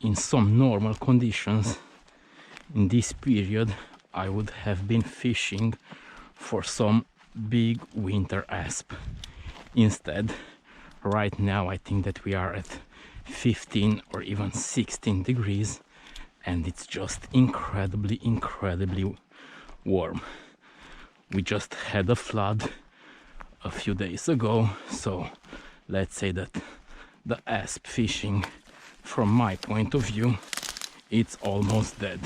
in some normal conditions in this period I would have been fishing for some big winter asp. Instead, right now I think that we are at 15 or even 16 degrees and it's just incredibly warm. We just had a flood a few days ago, so let's say that the asp fishing from my point of view it's almost dead.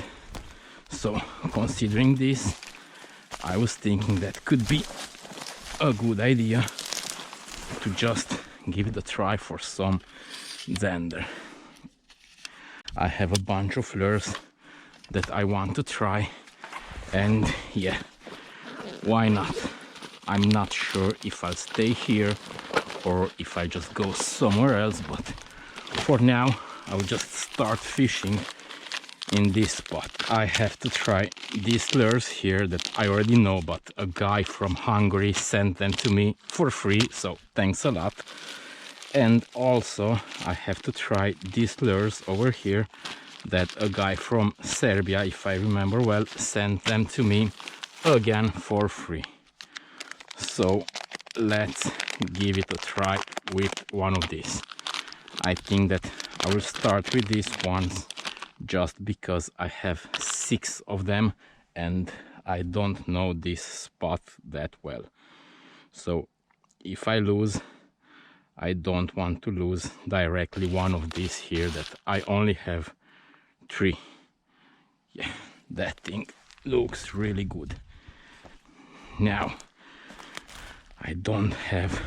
So considering this, I was thinking that could be a good idea to just give it a try for some Zander. I have a bunch of lures that I want to try, and yeah, why not? I'm not sure if I'll stay here or if I just go somewhere else, but for now I'll just start fishing in this spot. I have to try these lures here that I already know, but a guy from Hungary sent them to me for free, so thanks a lot. And also I have to try these lures over here that a guy from Serbia, if I remember well, sent them to me again for free. So let's give it a try with one of these. I think that I will start with these ones just because I have 6 of them and I don't know this spot that well. So if I lose, I don't want to lose directly one of these here that I only have 3. Yeah, that thing looks really good. Now, I don't have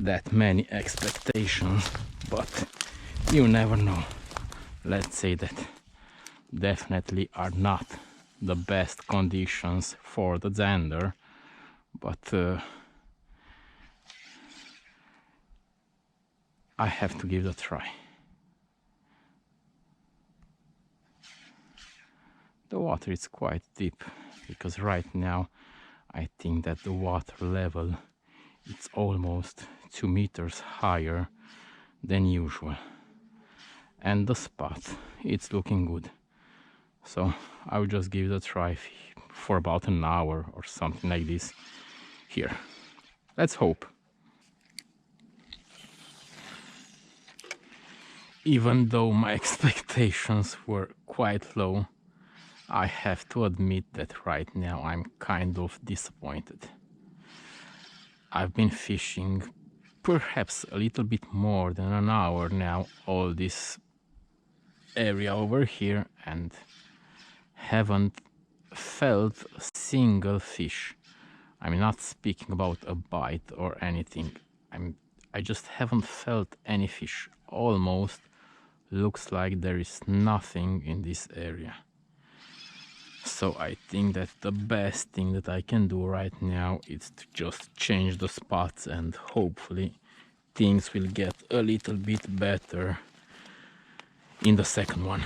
that many expectations, but you never know. Let's say that definitely are not the best conditions for the Zander, but I have to give it a try. The water is quite deep because right now I think that the water level it's almost 2 meters higher than usual, and the spot it's looking good. So I will just give it a try for about an hour or something like this here. Let's hope. Even though my expectations were quite low, I have to admit that right now I'm kind of disappointed. I've been fishing perhaps a little bit more than an hour now, all this area over here, and haven't felt a single fish. I'm not speaking about a bite or anything. I just haven't felt any fish. Almost looks like there is nothing in this area. So I think that the best thing that I can do right now is to just change the spots and hopefully things will get a little bit better in the second one.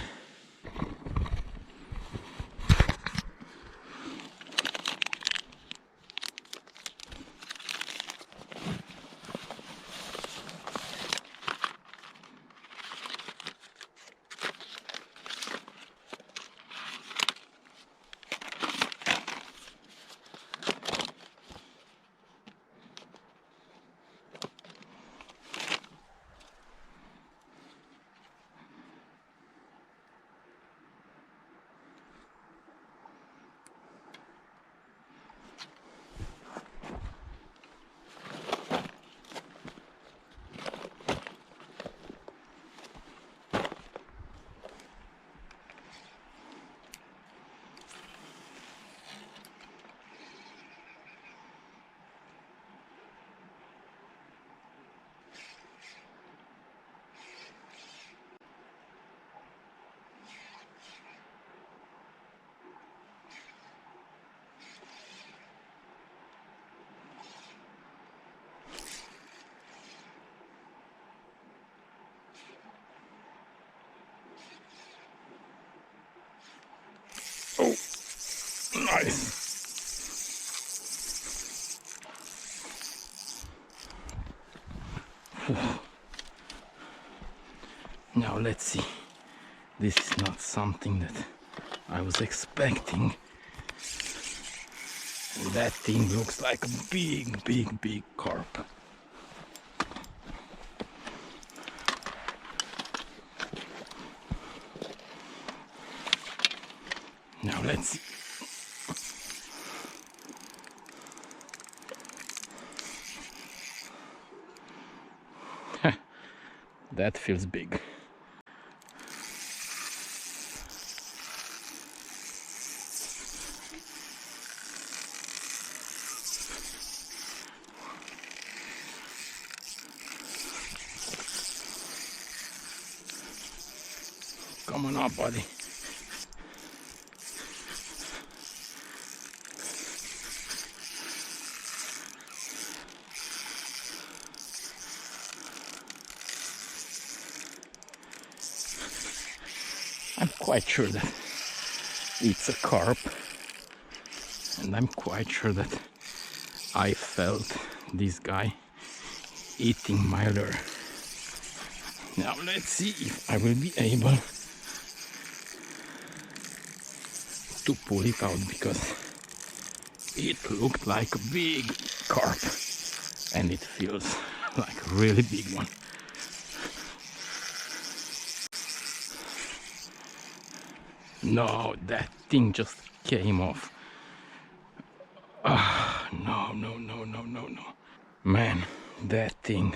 Nice. Now Now let's see. This is not something that I was expecting. That thing looks like a big carp. Now let's see. That feels big. Come on up, buddy. I'm quite sure that it's a carp, and I'm quite sure that I felt this guy eating my lure. Now let's see if I will be able to pull it out, because it looked like a big carp and it feels like a really big one. No, that thing just came off. No. Man, that thing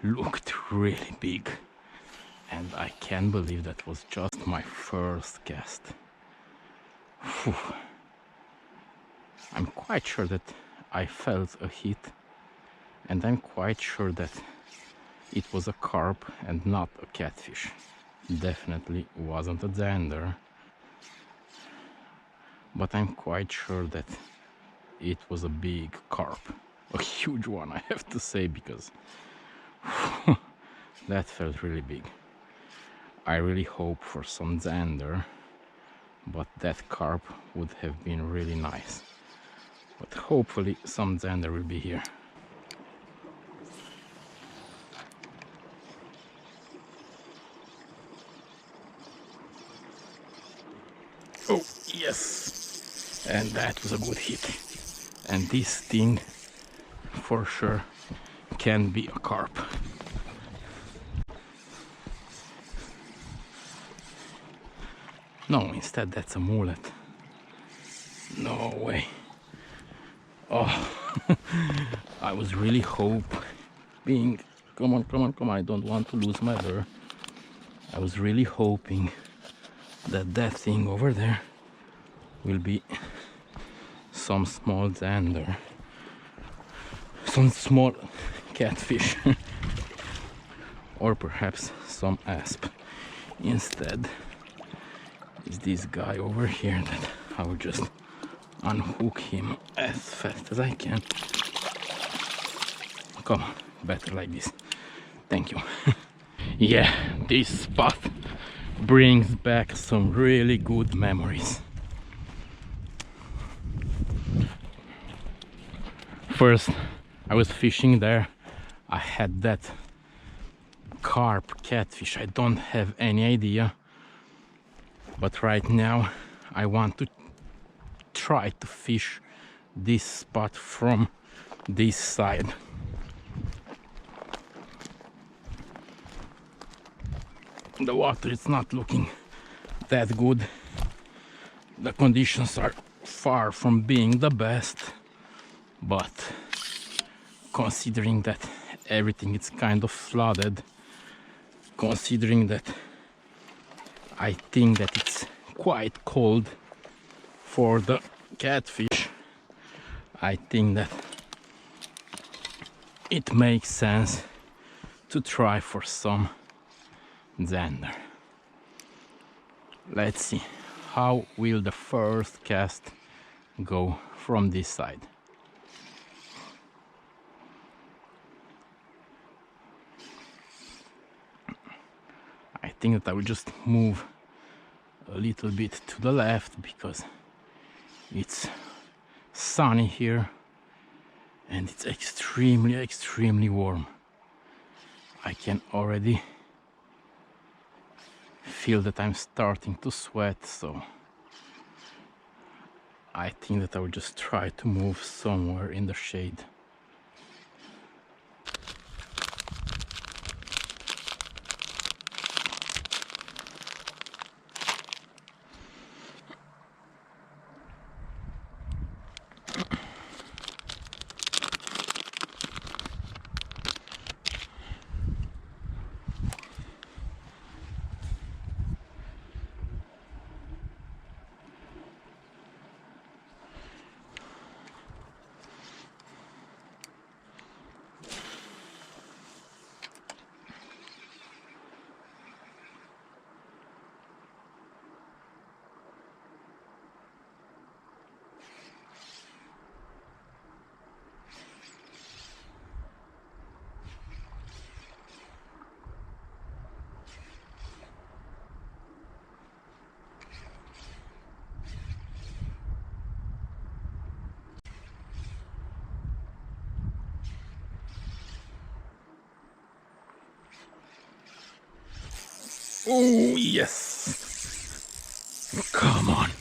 looked really big. And I can't believe that was just my first cast. Whew. I'm quite sure that I felt a hit. And I'm quite sure that it was a carp and not a catfish. Definitely wasn't a Zander. But I'm quite sure that it was a big carp. A huge one, I have to say, because that felt really big. I really hope for some Zander, but that carp would have been really nice. But hopefully some Zander will be here. Oh, yes! And that was a good hit. And this thing, for sure, can be a carp. No, instead that's a mullet. No way. Oh, I was really hoping. Come on, I don't want to lose my lure. I was really hoping that that thing over there will be some small Zander, some small catfish, or perhaps some asp. Instead, is this guy over here that I will just unhook him as fast as I can. Come on, better like this. Thank you. Yeah, this spot brings back some really good memories. First, I was fishing there. I had that carp catfish. I don't have any idea. But right now, I want to try to fish this spot from this side. The water is not looking that good. The conditions are far from being the best, but considering that everything is kind of flooded, considering that I think that it's quite cold for the catfish, I think that it makes sense to try for some Zander. Let's see, how will the first cast go from this side? I think that I will just move a little bit to the left because it's sunny here and it's extremely warm. I can already feel that I'm starting to sweat, so I think that I will just try to move somewhere in the shade. Oh yes! Come on!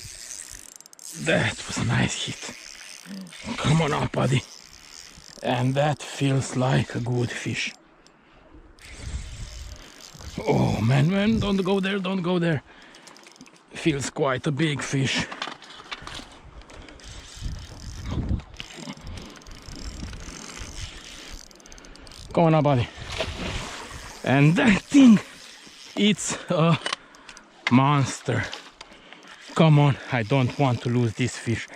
That was a nice hit. Come on up, buddy. And that feels like a good fish. Oh man, don't go there, don't go there. Feels quite a big fish. Come on up, buddy. And that thing, it's a monster. Come on, I don't want to lose this fish.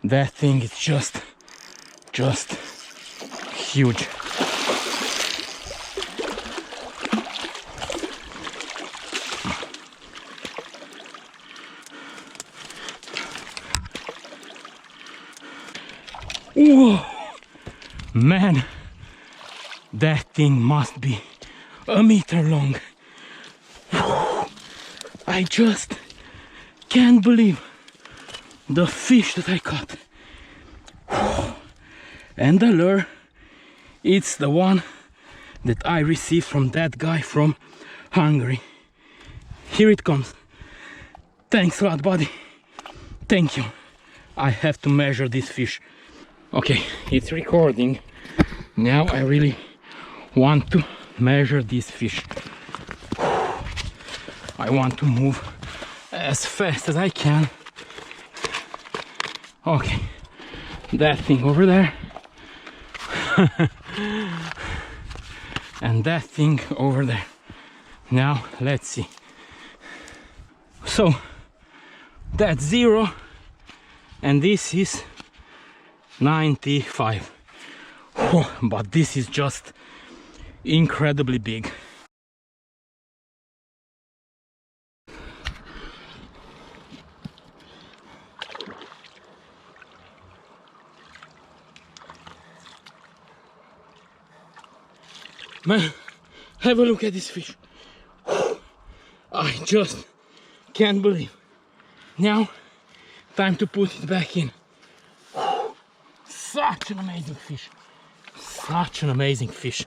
That thing is just huge. Whoa, man, that thing must be a meter long. I just can't believe the fish that I caught. And the lure, it's the one that I received from that guy from Hungary. Here it comes. Thanks a lot, buddy. Thank you. I have to measure this fish. Okay, it's recording. Now I really want to measure this fish. I want to move as fast as I can. Okay, that thing over there. And that thing over there. Now let's see. So that's 0 and this is 95. Oh, but this is just incredibly big. Man, have a look at this fish. I just can't believe. Now, time to put it back in. Such an amazing fish. Such an amazing fish.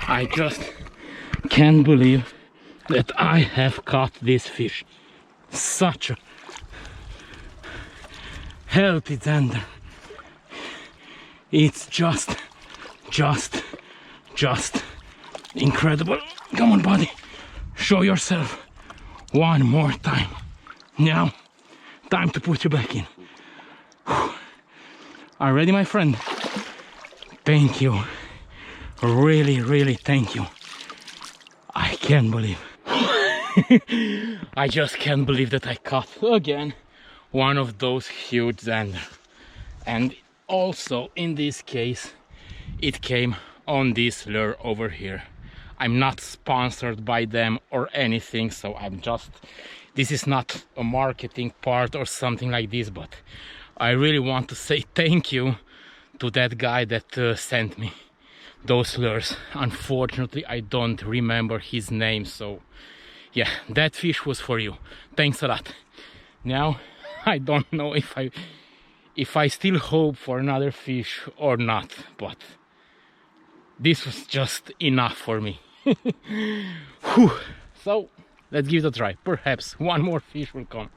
I just can't believe that I have caught this fish. Such a healthy Zander. It's just incredible. Come on, buddy, show yourself one more time. Now, time to put you back in. Are you ready, my friend? Thank you. Really thank you. I can't believe. I just can't believe that I caught again one of those huge Zander. And also in this case it came on this lure over here. I'm not sponsored by them or anything, so this is not a marketing part or something like this, but I really want to say thank you to that guy that sent me those lures. Unfortunately, I don't remember his name, so yeah, that fish was for you. Thanks a lot. Now, I don't know if I still hope for another fish or not, but this was just enough for me. Whew. So let's give it a try. Perhaps one more fish will come.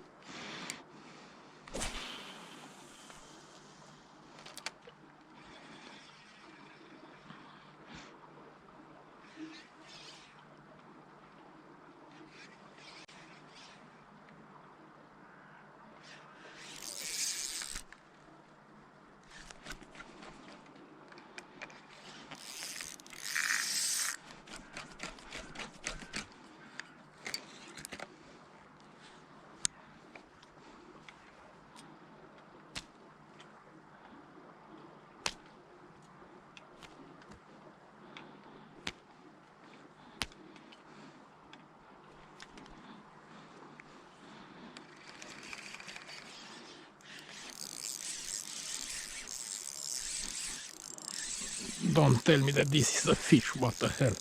Don't tell me that this is a fish, what the hell.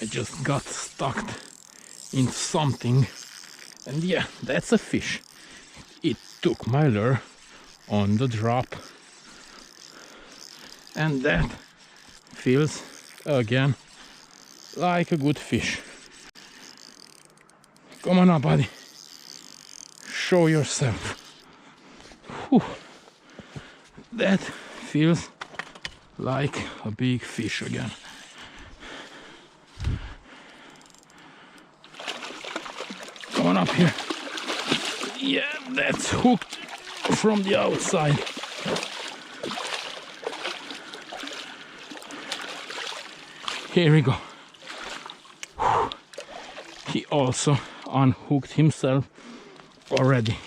I just got stuck in something, and yeah, that's a fish. It took my lure on the drop, and that feels again like a good fish. Come on now, buddy, show yourself. Whew. That feels like a big fish again. Come on up here. Yeah, that's hooked from the outside. Here we go. Whew. He also unhooked himself already.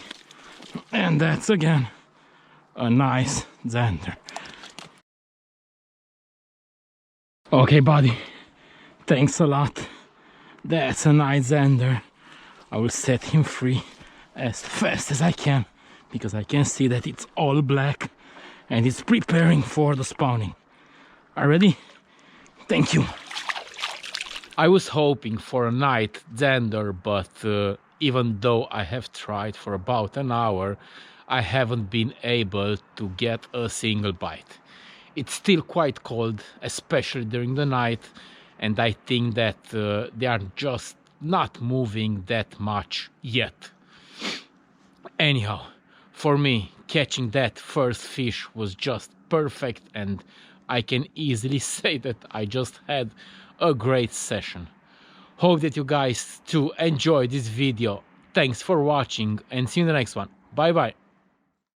And that's again a nice Zander. Okay, buddy, thanks a lot. That's a nice Zander. I will set him free as fast as I can, because I can see that it's all black and it's preparing for the spawning. Are you ready? Thank you. I was hoping for a night Zander, but even though I have tried for about an hour, I haven't been able to get a single bite. It's still quite cold, especially during the night, and I think that they are just not moving that much yet. Anyhow, for me, catching that first fish was just perfect, and I can easily say that I just had a great session. Hope that you guys too enjoyed this video. Thanks for watching, and see you in the next one. Bye bye.